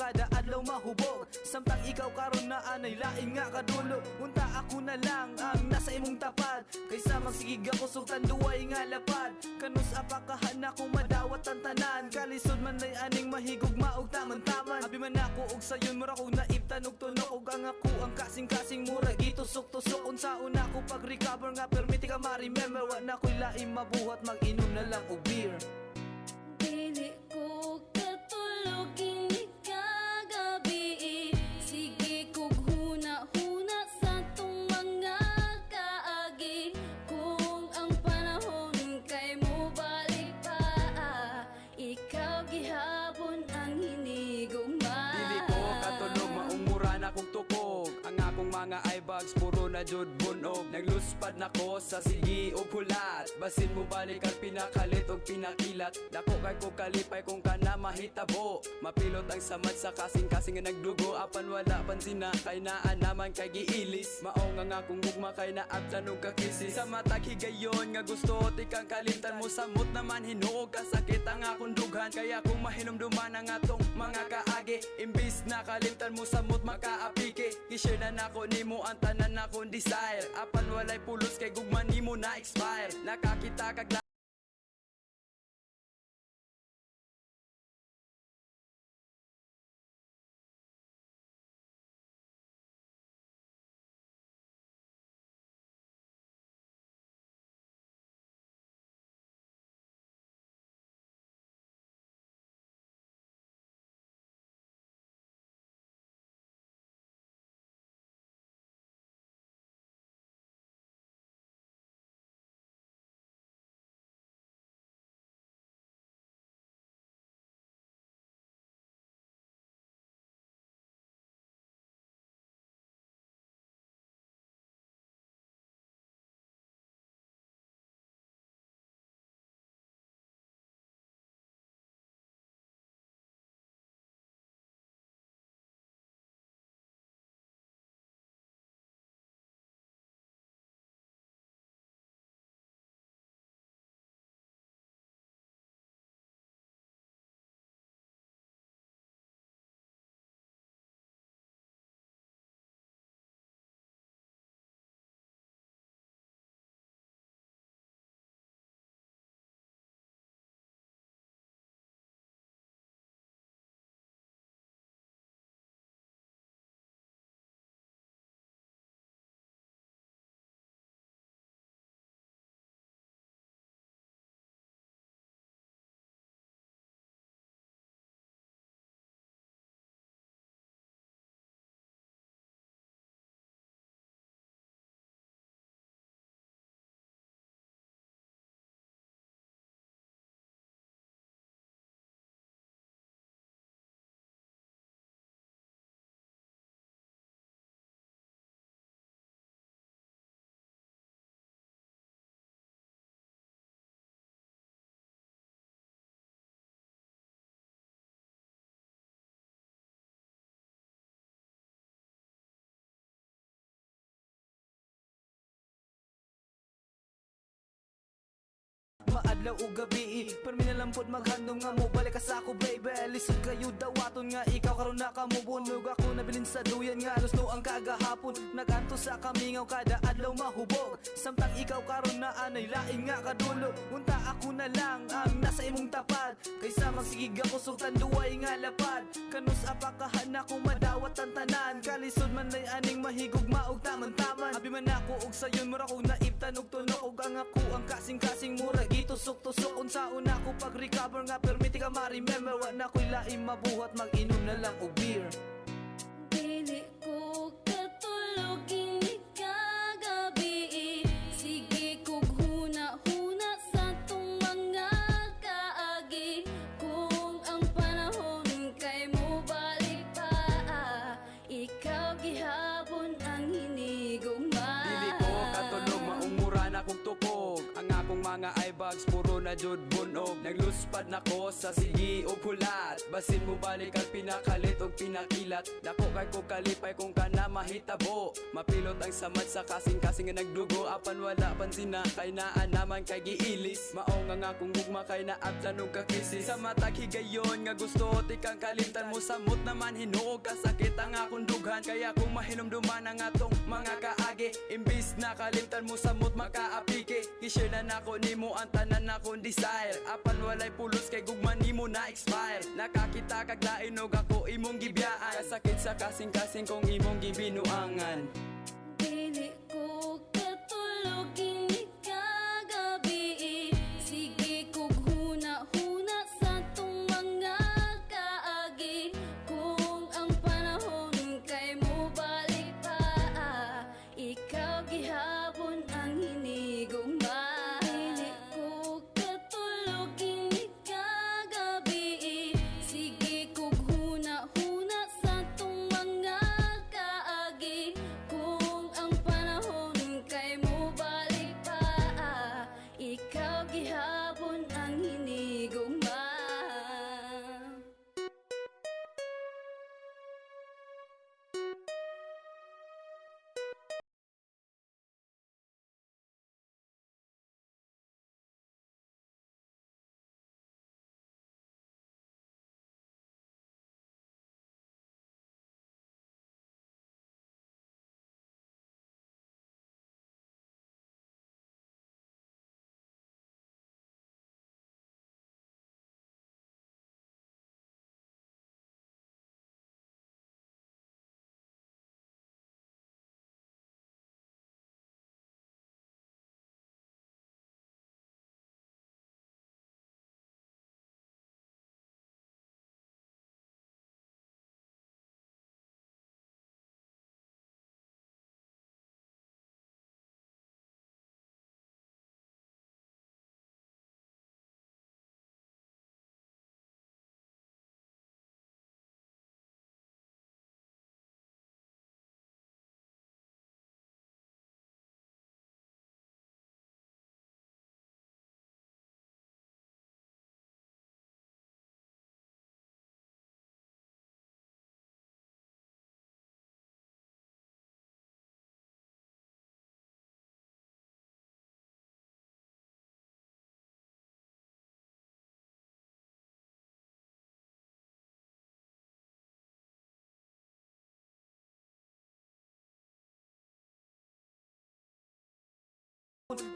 kada adlaw mahubog. Samtang ikaw karon na anay lain nga kadulo. Unta ako na lang ang nasa imong tapat, kaysa magsigig ako sugtan duway nga lapad. Kanus apakahan ako madawat ang tanan, kalisod man lay aning mahigog maog taman-taman. Abi man ako og sayon mura kog naibtan og tunok, og ang ako ang kasing-kasing mura gitusok-tusok. Unsa una ko pag-recover nga permiti ka ma-remember, wa na ko'y lain mabuhat, mag-inom na lang og beer. Dili ko katulog ini kagabi, sige kog huna-huna sa tong mga kaagi. Kung ang panahon kay mo balik pa, ikaw gihapon ang hinigugma. Dili ko katulog, maumura na kong tukog. Ang akong mga eyebags puro na jud bunog. Nagluspad na ko sa sigi o hulat, basin mo balik ang pinakalit o pinakilat. Dako kay ko kalipay kung ka na mahitabo, mapilot ang samad sa kasing-kasing nga nagdugo. Apan wala pansin na kay naa naman kay giilis. Mao nga akong gugma kay naabtan og kakisi. Sa matag higayon nga gusto tikang kalimtan mo, samot naman hinuog kasakit ang akong dughan. Kaya kung mahinumduman ang atong mga kaagi, imbis na kalimtan mo samot makaapike. Gishare na nako nimo ang tanan akong desire, apan walay pulos kay gugma nimo na expire. Nakakita kag maadlaw o gabi, perminalampod maghandom nga mo balik ka sa ako baby. Lisod kayo dawaton nga ikaw karon na kamubunog. Ako nabilin sa duyan nga lusno ang kagahapon. Naganto sa kamingaw kada adlaw mahubog. Samtang ikaw karon na anay lain nga kadulo. Unta ako na lang ang nasa imong tapat, kaysa magsigig ako sugtan duway nga lapad. Kanus apakahan ako madawat ang tanan, kalisod man lay aning mahigog maog taman-taman. Abi man ako og sayon mura kog naibtan og tunok, og ang ako ang kasing-kasing mura gitusok-tusok. Unsa una ko pag-recover nga permiti ka ma-remember, wa na ko'y lain mabuhat, mag-inom na lang og beer. Dili ko katulog ini kagabi, sige kog huna-huna sa tong mga kaagi. Kung ang panahon kay mo balik pa, ikaw gihapon ang hinigugma. dili ko katulog, maumura na kong tukog. Ang akong mga eyebags puro na jud bunog. Nagluspad nako sa sige o pulat, basin mo balik ang pinakalit og pinakilat. Dako kay ko kalipay kung kana mahitabo, mapilot ang samad sa kasing-kasing nga nagdugo. Apan wala pansin na kay naa naman kay giilis. Mao nga kung gugma kay naabtan og kakrisis. Sa matag higayon nga gusto tikang kalimtan mo, samot naman hinuog kasakit ang akong dughan. Kaya kung mahinumduman ang atong mga kaagi, imbis na kalimtan mo samot makaapike. I-share na nako nimo ang tanan akong desire. Apan walay pulos kay gugman nimo na expire. Nakakita kag lain og ako imong gibiyaan, kasakit sa kasing-kasing kung imong gibinuangan. Dili ko katulog ini kagabi. Sige kog huna-huna sa tong mga kaagi. Kung ang panahon kay mo balik pa, ikaw gihapon ang hinigugma. Dili ko katulog ini kagabi. Sige kog huna-huna sa tong mga kaagi. Kung ang panahon kay mo balik pa, ikaw gihapon ang hinigugma.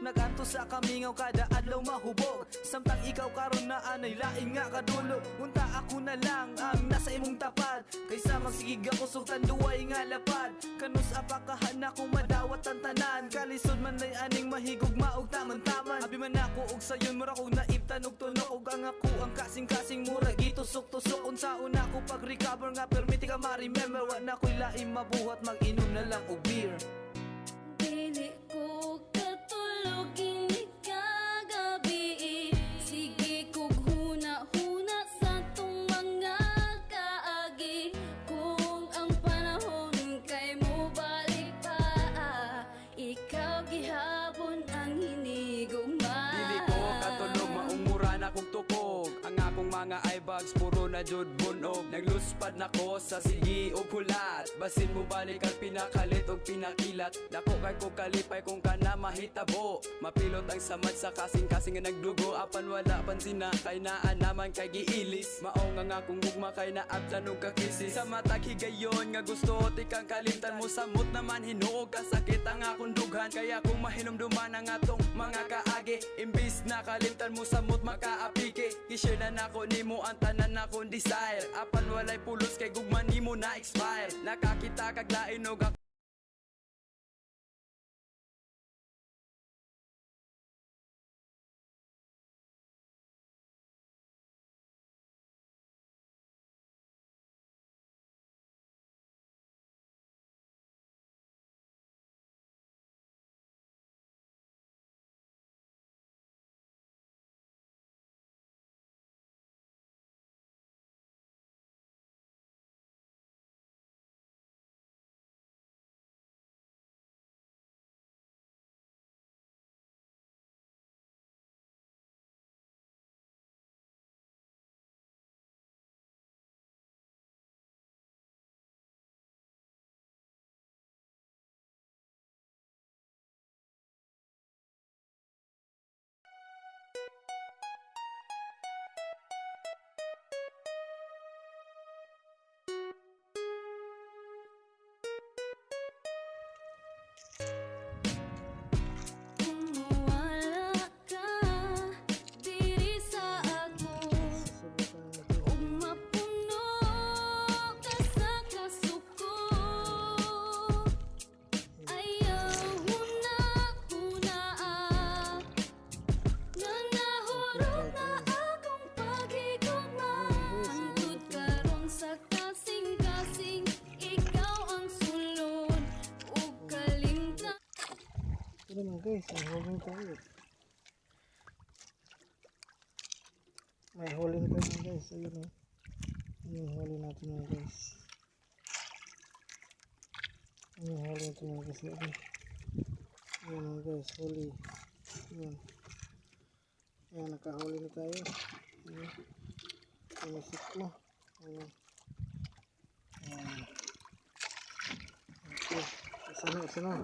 Naganto sa kamingaw kada adlaw mahubog. Samtang ikaw karon na anay lain nga kadulog. Unta ako na lang ang nasa imong tapad, kaysa magsigig ako sugtan duway nga lapad. Kanus apakahan akong madawat ang tanan, kalisod man lay aning mahigugma og taman-taman. Abi man ako og sayon mura kog naibtan og tunok, og ang ako ang kasing-kasing mura gitusok-tusok. Unsa una ko pag-recover nga permiti ka ma-remember. Wa na ko'y laing mabuhat, mag-inom na lang og beer. Dili ko katulog ini kagabi. Sige kog huna-huna sa tong mga kaagi. Kung ang panahon kay mo balik pa, ikaw gihapon ang hinigugma. Dili ko katulog, maumura na kong tukog. Ang akong mga eyebags puro na jud bunog. Nagluspad nako sa sige o pulat, basin mo balik ang pinakalit og pinakilat. Dako kay ko kalipay kung kana mahitabo, mapilot ang samad sa kasing-kasing nga nagdugo. Apan wala pansin na kay naa naman kay giilis. Mao nga kung gugma kay naabtan og kakrisis. Sa matag higayon nga gusto tikang kalimtan mo, samot naman hinuog kasakit ang akong dughan. Kaya kung mahinumduman ang atong mga kaagi, imbis na kalimtan mo samot makaapike. I-share na nako nimo ang tanan akong desire. Apan walay pulos kay gugman nimo na expire. Nakakita kag lain og ako guys, may huli tayo. May huli na tayo guys, ayun oh. Yung huli natin mga guys. Yung huli natin mga guys. Ayun mga guys, huli. Ayun. Ayan, nakahuli na tayo. Ayun. Inisip mo. Ayun. Ayan. Okay. Isa na.